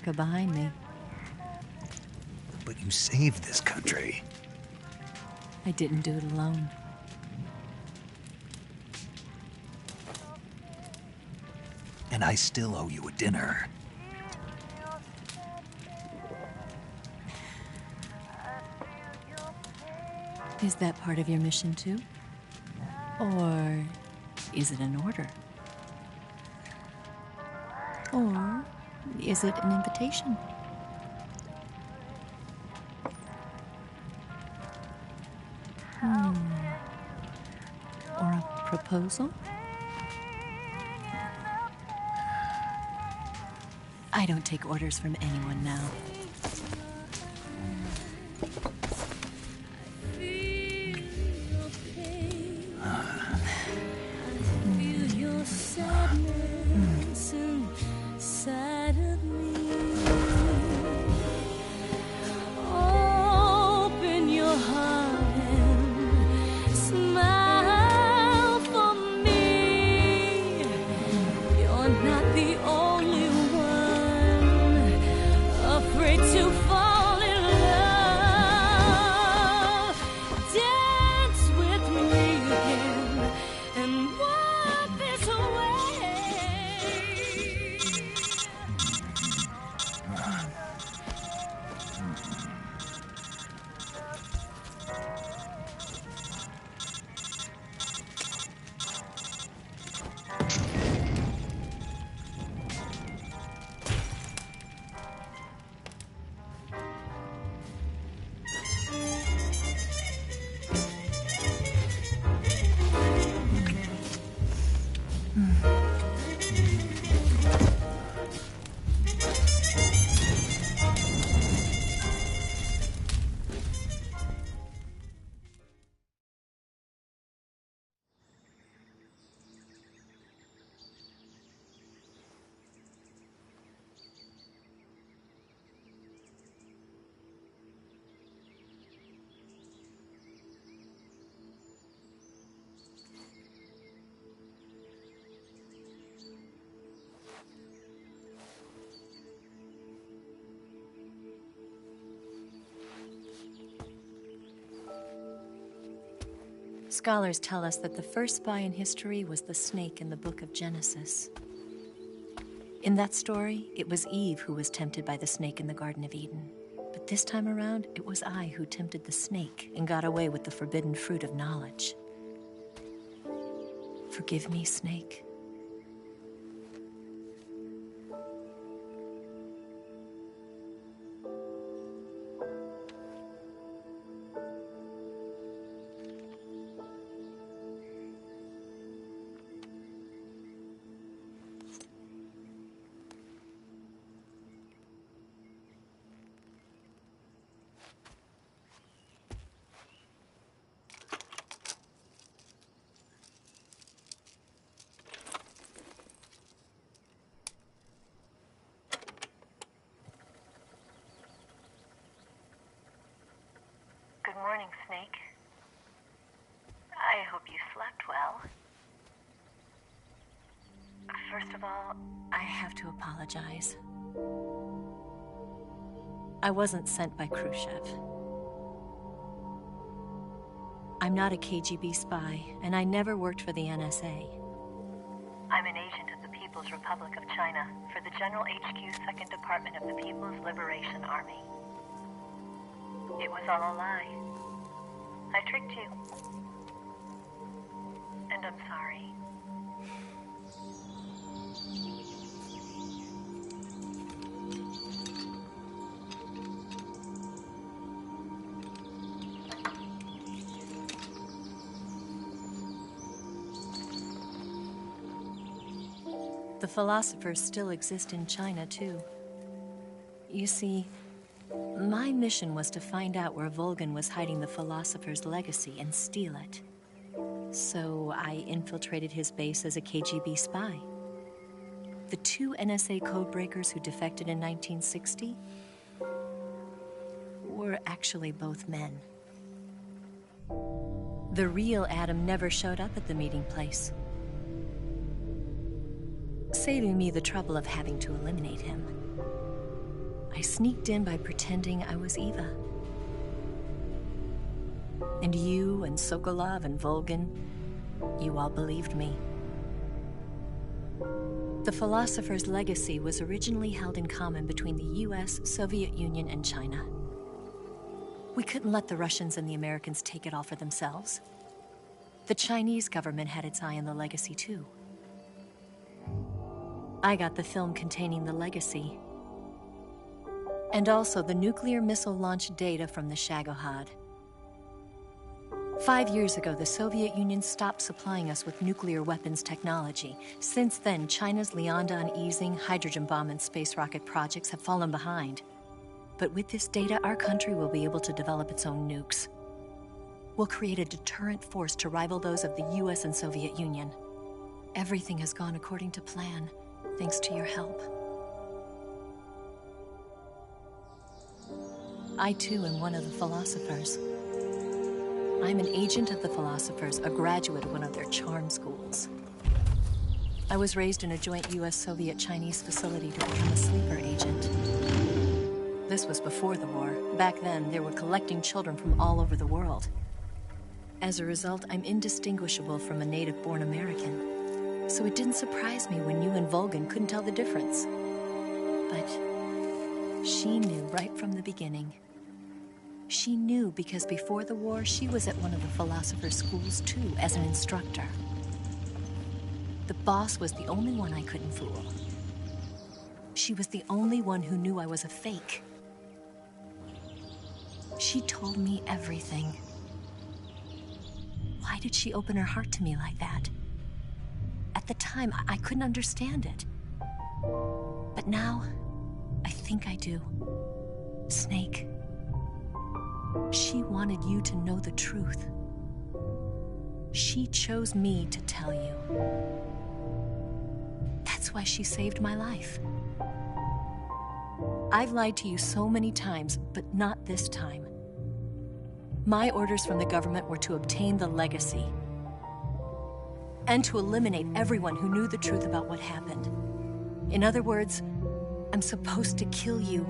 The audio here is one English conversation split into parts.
America behind me. But you saved this country. I didn't do it alone. And I still owe you a dinner. Is that part of your mission too? Or is it an order? Or is it an invitation? Or a proposal? I don't take orders from anyone now. Scholars tell us that the first spy in history was the snake in the book of Genesis. In that story, it was Eve who was tempted by the snake in the Garden of Eden. But this time around, it was I who tempted the snake and got away with the forbidden fruit of knowledge. Forgive me, snake. Good morning, Snake. I hope you slept well. First of all, I have to apologize. I wasn't sent by Khrushchev. I'm not a KGB spy, and I never worked for the NSA. I'm an agent of the People's Republic of China for the General HQ 2nd Department of the People's Liberation Army. It was all a lie. I tricked you. And I'm sorry. The philosophers still exist in China, too. You see, my mission was to find out where Volgan was hiding the philosopher's legacy and steal it. So I infiltrated his base as a KGB spy. The 2 NSA codebreakers who defected in 1960 were actually both men. The real Adam never showed up at the meeting place, saving me the trouble of having to eliminate him. I sneaked in by pretending I was Eva. And you and Sokolov and Volgin, you all believed me. The philosopher's legacy was originally held in common between the US, Soviet Union, and China. We couldn't let the Russians and the Americans take it all for themselves. The Chinese government had its eye on the legacy too. I got the film containing the legacy, and also the nuclear missile launch data from the Shagohod. 5 years ago, the Soviet Union stopped supplying us with nuclear weapons technology. Since then, China's Liaodong easing, hydrogen bomb, and space rocket projects have fallen behind. But with this data, our country will be able to develop its own nukes. We'll create a deterrent force to rival those of the US and Soviet Union. Everything has gone according to plan, thanks to your help. I too am one of the philosophers. I'm an agent of the philosophers, a graduate of one of their charm schools. I was raised in a joint US-Soviet-Chinese facility to become a sleeper agent. This was before the war. Back then, they were collecting children from all over the world. As a result, I'm indistinguishable from a native-born American. So it didn't surprise me when you and Volgin couldn't tell the difference. But she knew right from the beginning. She knew because before the war, she was at one of the philosopher's schools too, as an instructor. The boss was the only one I couldn't fool. She was the only one who knew I was a fake. She told me everything. Why did she open her heart to me like that? At the time, I couldn't understand it. But now, I think I do. Snake. She wanted you to know the truth. She chose me to tell you. That's why she saved my life. I've lied to you so many times, but not this time. My orders from the government were to obtain the legacy and to eliminate everyone who knew the truth about what happened. In other words, I'm supposed to kill you.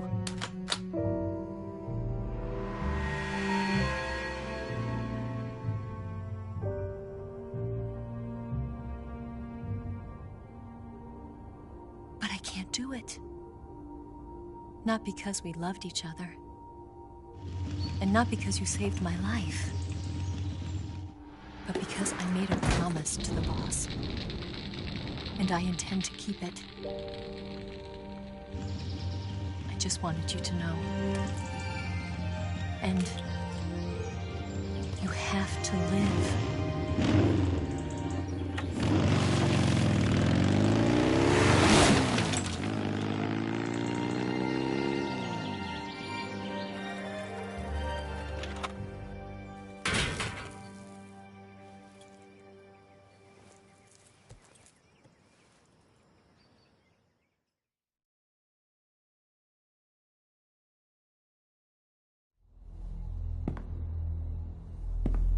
But I can't do it. Not because we loved each other. And not because you saved my life. But because I made a promise to the boss. And I intend to keep it. I just wanted you to know. And you have to live.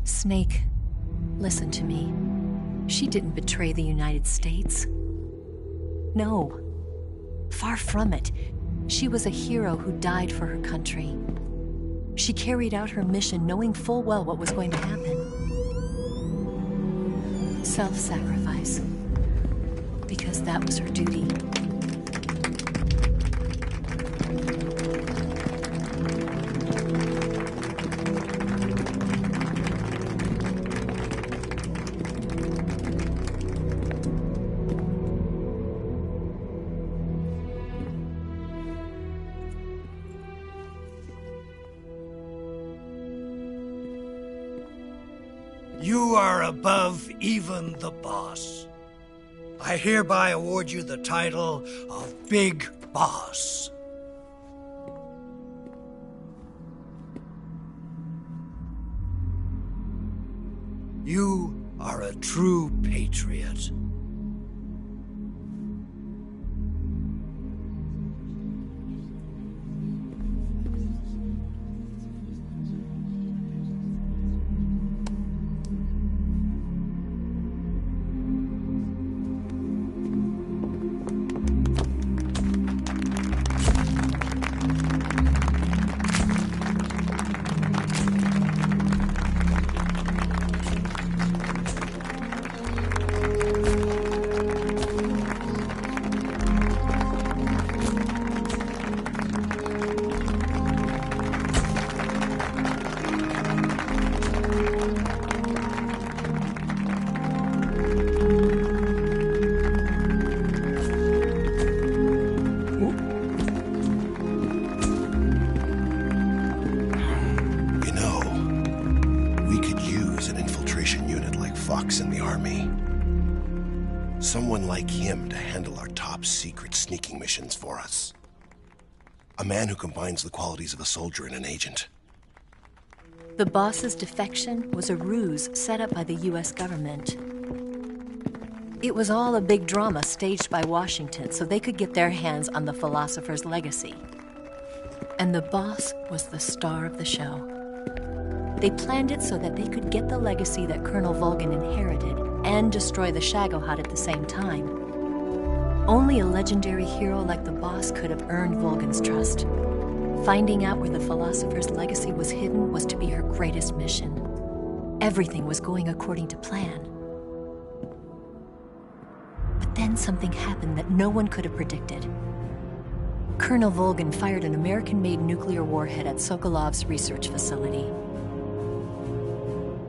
Snake, listen to me. She didn't betray the United States. No. Far from it. She was a hero who died for her country. She carried out her mission knowing full well what was going to happen. Self-sacrifice. Because that was her duty. You are above even the boss. I hereby award you the title of Big Boss. You are a true patriot. box in the army. Someone like him to handle our top secret sneaking missions for us. A man who combines the qualities of a soldier and an agent. The boss's defection was a ruse set up by the US government. It was all a big drama staged by Washington so they could get their hands on the philosopher's legacy. And the boss was the star of the show. They planned it so that they could get the legacy that Colonel Volgin inherited and destroy the Shagohod at the same time. Only a legendary hero like the boss could have earned Volgin's trust. Finding out where the philosopher's legacy was hidden was to be her greatest mission. Everything was going according to plan. But then something happened that no one could have predicted. Colonel Volgin fired an American-made nuclear warhead at Sokolov's research facility.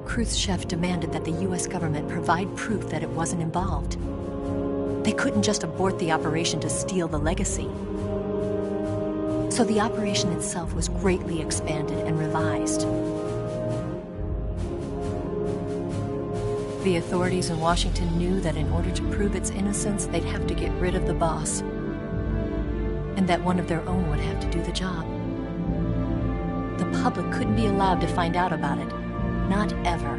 Khrushchev demanded that the US government provide proof that it wasn't involved. They couldn't just abort the operation to steal the legacy. So the operation itself was greatly expanded and revised. The authorities in Washington knew that in order to prove its innocence, they'd have to get rid of the boss, and that one of their own would have to do the job. The public couldn't be allowed to find out about it. Not ever.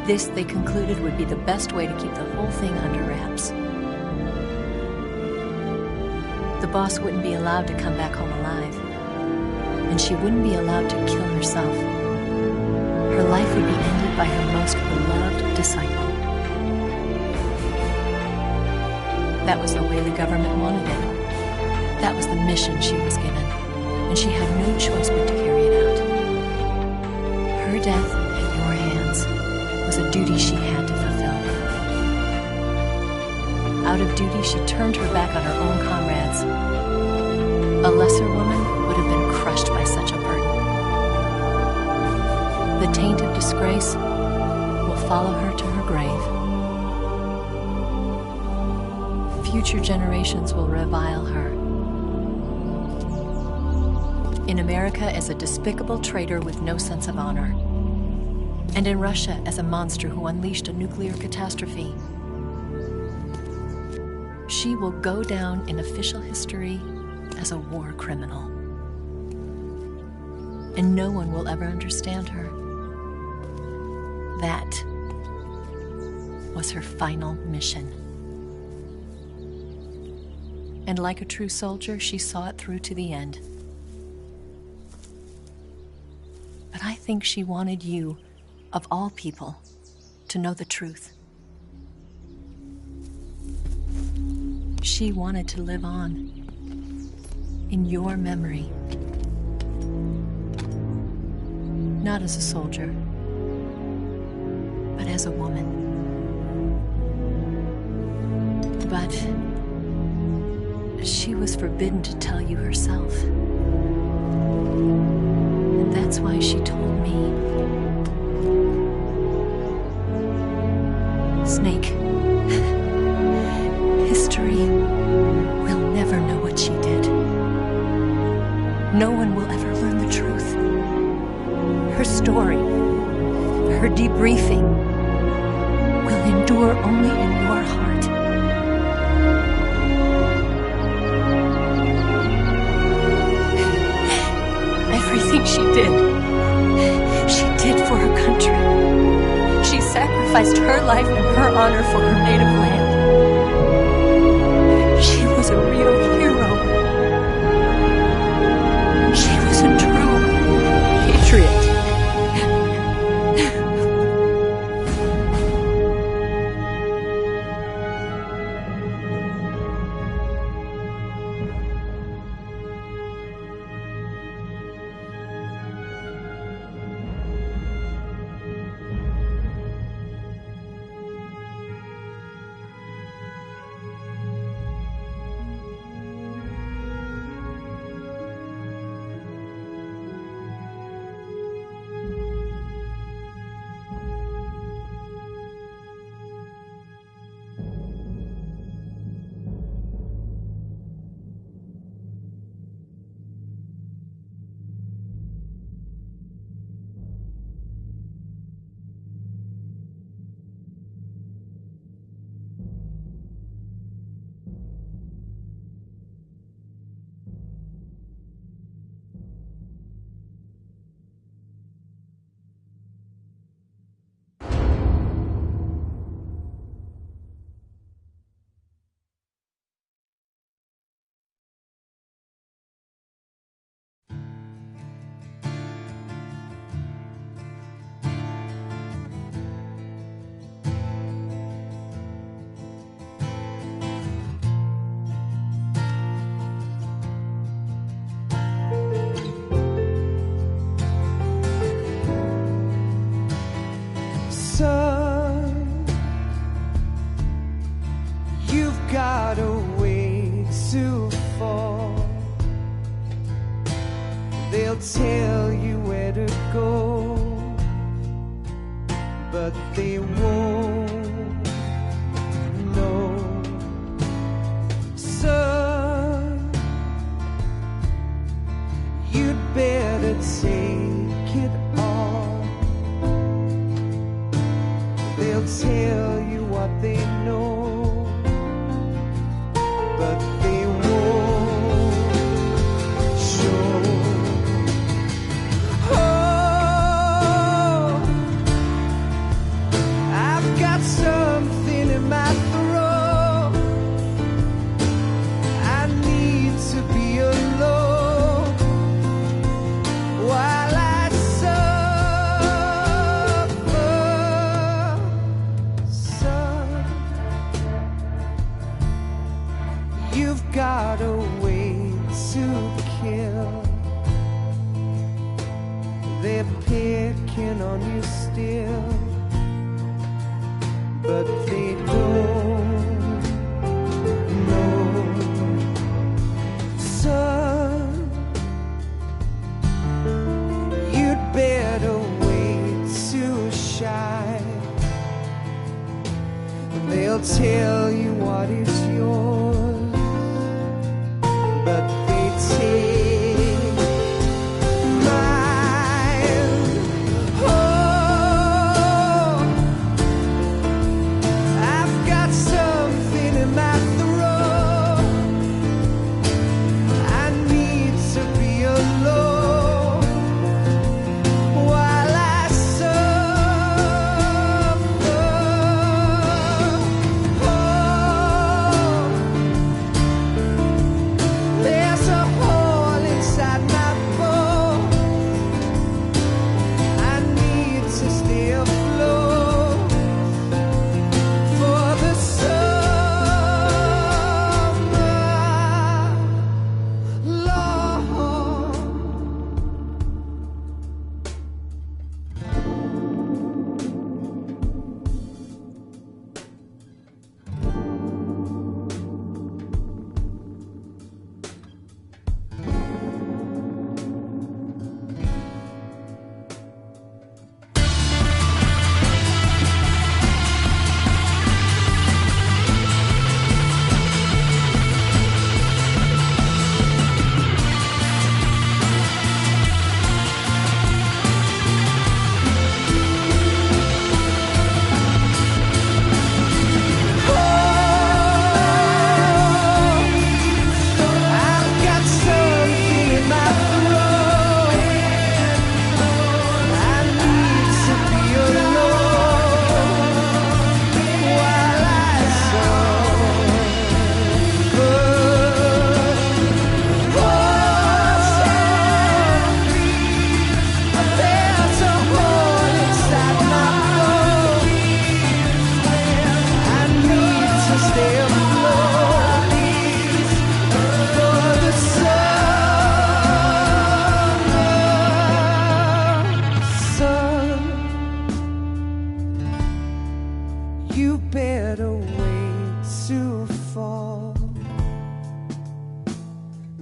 This, they concluded, would be the best way to keep the whole thing under wraps. The boss wouldn't be allowed to come back home alive, and she wouldn't be allowed to kill herself. Her life would be ended by her most beloved disciple. That was the way the government wanted it. That was the mission she was given, and she had no choice but to carry it out. Her death at your hands was a duty she had to fulfill. Out of duty, she turned her back on her own comrades. A lesser woman would have been crushed by such a burden. The taint of disgrace will follow her to her grave. Future generations will revile her. In America as a despicable traitor with no sense of honor. And in Russia as a monster who unleashed a nuclear catastrophe. She will go down in official history as a war criminal. And no one will ever understand her. That was her final mission. And like a true soldier, she saw it through to the end. But I think she wanted you, of all people, to know the truth. She wanted to live on, in your memory. Not as a soldier, but as a woman. But she was forbidden to tell you herself. And that's why she told me. Snake, history will never know what she did. No one will ever learn the truth. Her story, her debriefing, will endure only in your heart. Everything she did for her country. She sacrificed her life and her honor for her native land. She was a real hero. She was a true patriot. They'll tell you where to go, but they won't know. Son, you'd better take it all. They'll tell you what they know, but they won't show. Oh, I've got something in my throat. I need to be alone while I suffer. Son, you've got a way to kill. They're picking on you still, but they don't know. Son, you'd better wait to shine. They'll tell you what is yours, but they take mine. Oh, I've got something in my throat. I need to be alone while I suffer. Oh, there's a hole inside my bone. I need to stay afloat for the summer, Lord. I've got something in my throat. I need to be alone while I suffer. There's a hole inside my bone. I need to stay afloat for the summer. Son, you better wait to fall.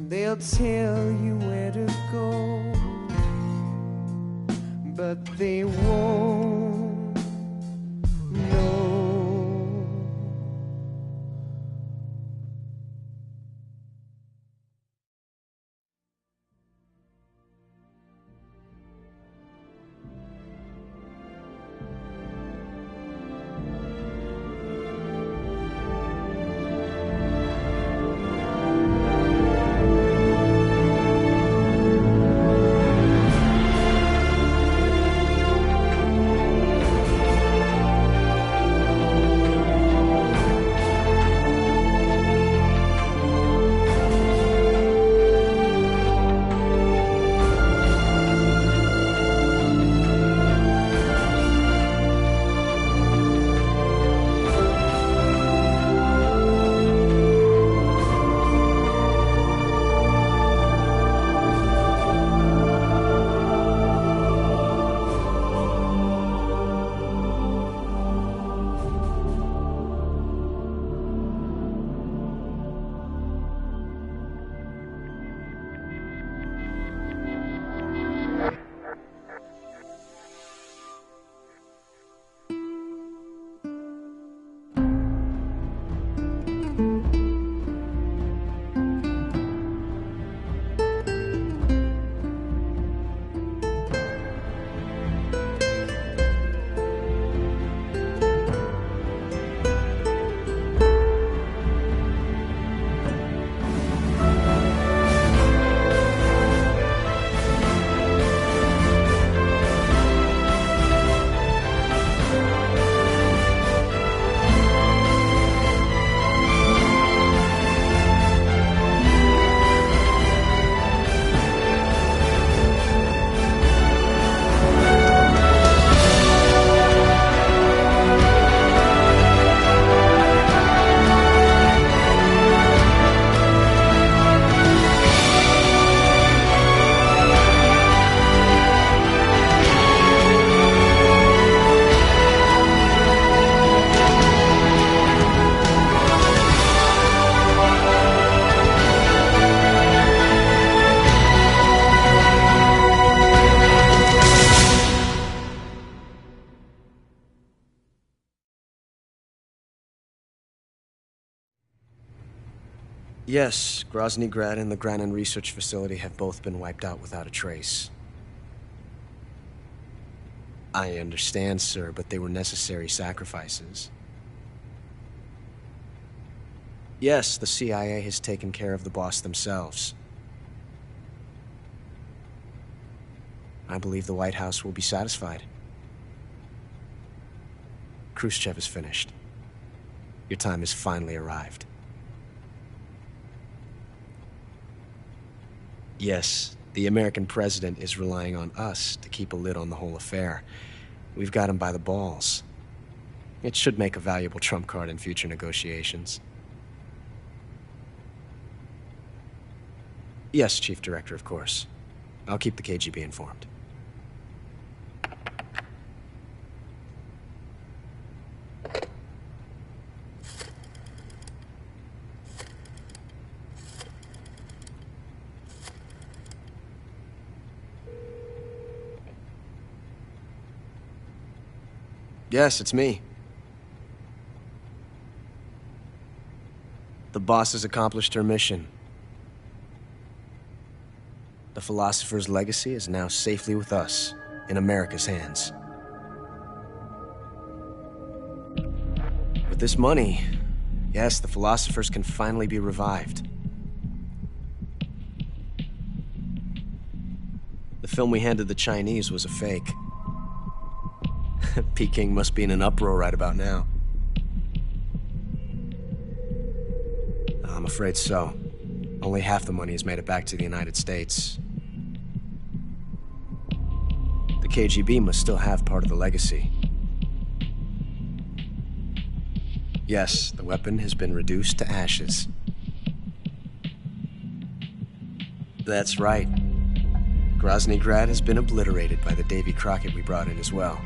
They'll tell you where to go, but they won't know. Yes, Grozny Grad and the Granin Research Facility have both been wiped out without a trace. I understand, sir, but they were necessary sacrifices. Yes, the CIA has taken care of the boss themselves. I believe the White House will be satisfied. Khrushchev is finished. Your time has finally arrived. Yes, the American president is relying on us to keep a lid on the whole affair. We've got him by the balls. It should make a valuable trump card in future negotiations. Yes, Chief Director, of course. I'll keep the KGB informed. Yes, it's me. The boss has accomplished her mission. The philosopher's legacy is now safely with us, in America's hands. With this money, yes, the philosophers can finally be revived. The film we handed the Chinese was a fake. Peking must be in an uproar right about now. I'm afraid so. Only half the money has made it back to the United States. The KGB must still have part of the legacy. Yes, the weapon has been reduced to ashes. That's right. Grozny Grad has been obliterated by the Davy Crockett we brought in as well.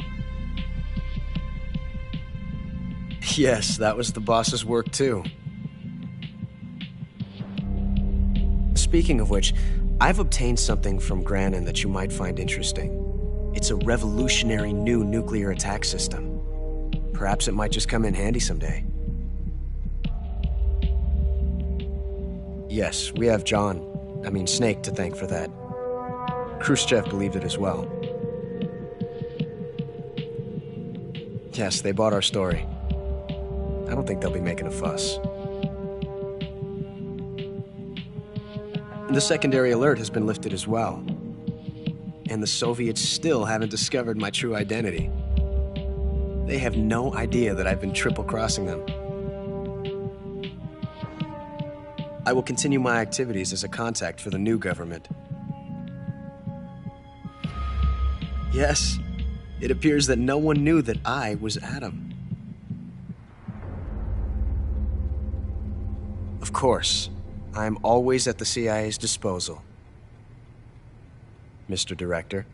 Yes, that was the boss's work too. Speaking of which, I've obtained something from Granin that you might find interesting. It's a revolutionary new nuclear attack system. Perhaps it might just come in handy someday. Yes, we have Snake to thank for that. Khrushchev believed it as well. Yes, they bought our story. I don't think they'll be making a fuss. The secondary alert has been lifted as well. And the Soviets still haven't discovered my true identity. They have no idea that I've been triple-crossing them. I will continue my activities as a contact for the new government. Yes, it appears that no one knew that I was Adam. Of course, I am always at the CIA's disposal, Mr. Director.